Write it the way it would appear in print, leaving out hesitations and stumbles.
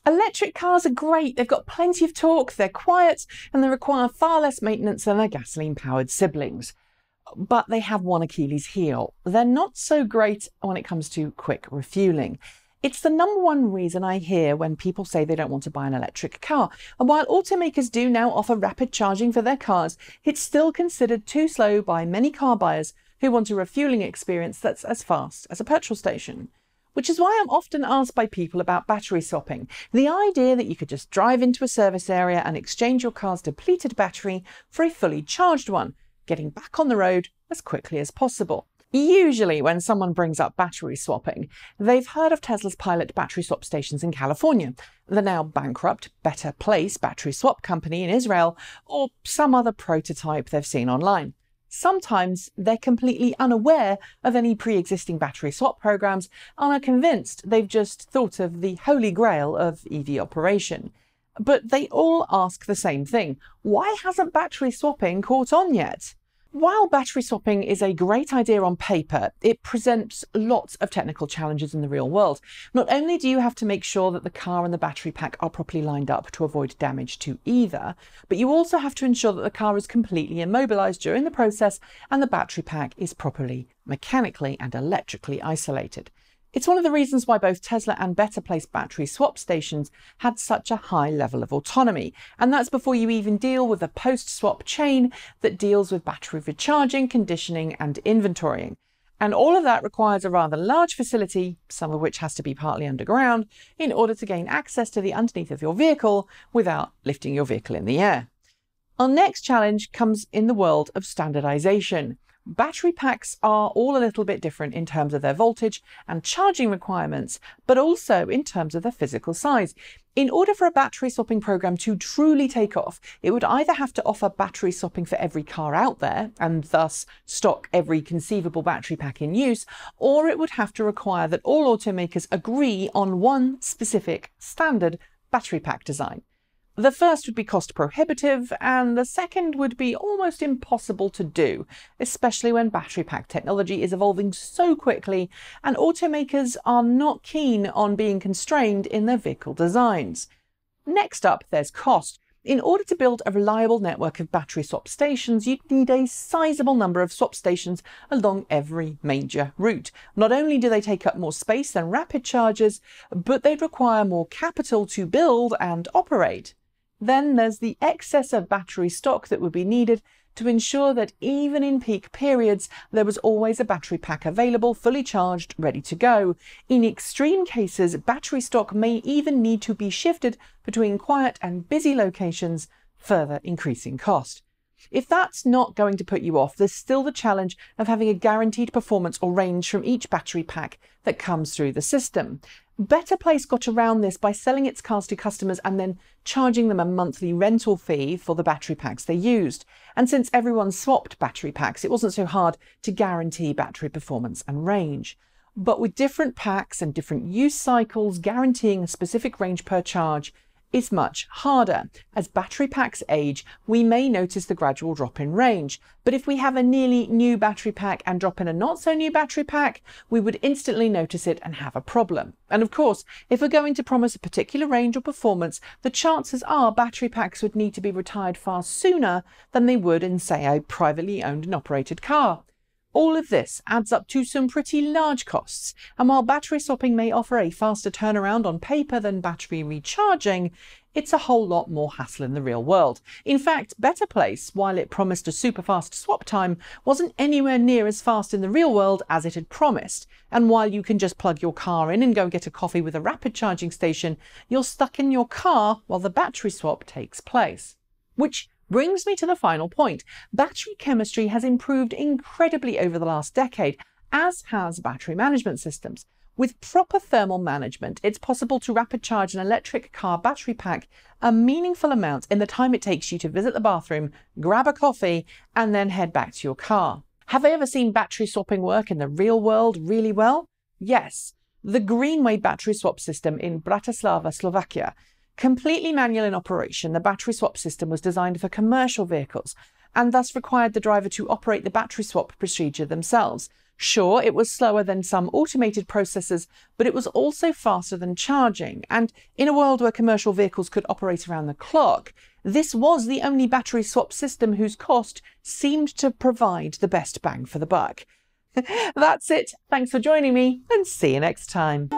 Electric cars are great. They've got plenty of torque, they're quiet, and they require far less maintenance than their gasoline-powered siblings. But they have one Achilles heel. They're not so great when it comes to quick refueling. It's the number one reason I hear when people say they don't want to buy an electric car. And while automakers do now offer rapid charging for their cars, it's still considered too slow by many car buyers who want a refueling experience that's as fast as a petrol station. Which is why I'm often asked by people about battery swapping. The idea that you could just drive into a service area and exchange your car's depleted battery for a fully charged one, getting back on the road as quickly as possible. Usually when someone brings up battery swapping, they've heard of Tesla's pilot battery swap stations in California, the now bankrupt Better Place battery swap company in Israel, or some other prototype they've seen online. Sometimes they're completely unaware of any pre-existing battery swap programs and are convinced they've just thought of the holy grail of EV operation. But they all ask the same thing: why hasn't battery swapping caught on yet? While battery swapping is a great idea on paper, it presents lots of technical challenges in the real world. Not only do you have to make sure that the car and the battery pack are properly lined up to avoid damage to either, but you also have to ensure that the car is completely immobilized during the process and the battery pack is properly mechanically and electrically isolated. It's one of the reasons why both Tesla and Better Place battery swap stations had such a high level of autonomy. And that's before you even deal with the post-swap chain that deals with battery recharging, conditioning and inventorying. And all of that requires a rather large facility, some of which has to be partly underground, in order to gain access to the underneath of your vehicle without lifting your vehicle in the air. Our next challenge comes in the world of standardization. Battery packs are all a little bit different in terms of their voltage and charging requirements, but also in terms of their physical size. In order for a battery swapping program to truly take off, it would either have to offer battery swapping for every car out there, and thus stock every conceivable battery pack in use, or it would have to require that all automakers agree on one specific standard battery pack design. The first would be cost prohibitive, and the second would be almost impossible to do, especially when battery pack technology is evolving so quickly and automakers are not keen on being constrained in their vehicle designs. Next up, there's cost. In order to build a reliable network of battery swap stations, you'd need a sizable number of swap stations along every major route. Not only do they take up more space than rapid chargers, but they'd require more capital to build and operate. Then there's the excess of battery stock that would be needed to ensure that even in peak periods, there was always a battery pack available, fully charged, ready to go. In extreme cases, battery stock may even need to be shifted between quiet and busy locations, further increasing cost. If that's not going to put you off, there's still the challenge of having a guaranteed performance or range from each battery pack that comes through the system. Better Place got around this by selling its cars to customers and then charging them a monthly rental fee for the battery packs they used. And since everyone swapped battery packs, it wasn't so hard to guarantee battery performance and range. But with different packs and different use cycles, guaranteeing a specific range per charge is much harder. As battery packs age, we may notice the gradual drop in range. But if we have a nearly new battery pack and drop in a not so new battery pack, we would instantly notice it and have a problem. And of course, if we're going to promise a particular range or performance, the chances are battery packs would need to be retired far sooner than they would in, say, a privately owned and operated car. All of this adds up to some pretty large costs, and while battery swapping may offer a faster turnaround on paper than battery recharging, it's a whole lot more hassle in the real world. In fact, Better Place, while it promised a super fast swap time, wasn't anywhere near as fast in the real world as it had promised. And while you can just plug your car in and go get a coffee with a rapid charging station, you're stuck in your car while the battery swap takes place. Which brings me to the final point. Battery chemistry has improved incredibly over the last decade, as has battery management systems. With proper thermal management, it's possible to rapid charge an electric car battery pack a meaningful amount in the time it takes you to visit the bathroom, grab a coffee, and then head back to your car. Have I ever seen battery swapping work in the real world really well? Yes. The Greenway battery swap system in Bratislava, Slovakia. Completely manual in operation, the battery swap system was designed for commercial vehicles and thus required the driver to operate the battery swap procedure themselves. Sure, it was slower than some automated processors, but it was also faster than charging. And in a world where commercial vehicles could operate around the clock, this was the only battery swap system whose cost seemed to provide the best bang for the buck. That's it. Thanks for joining me, and see you next time.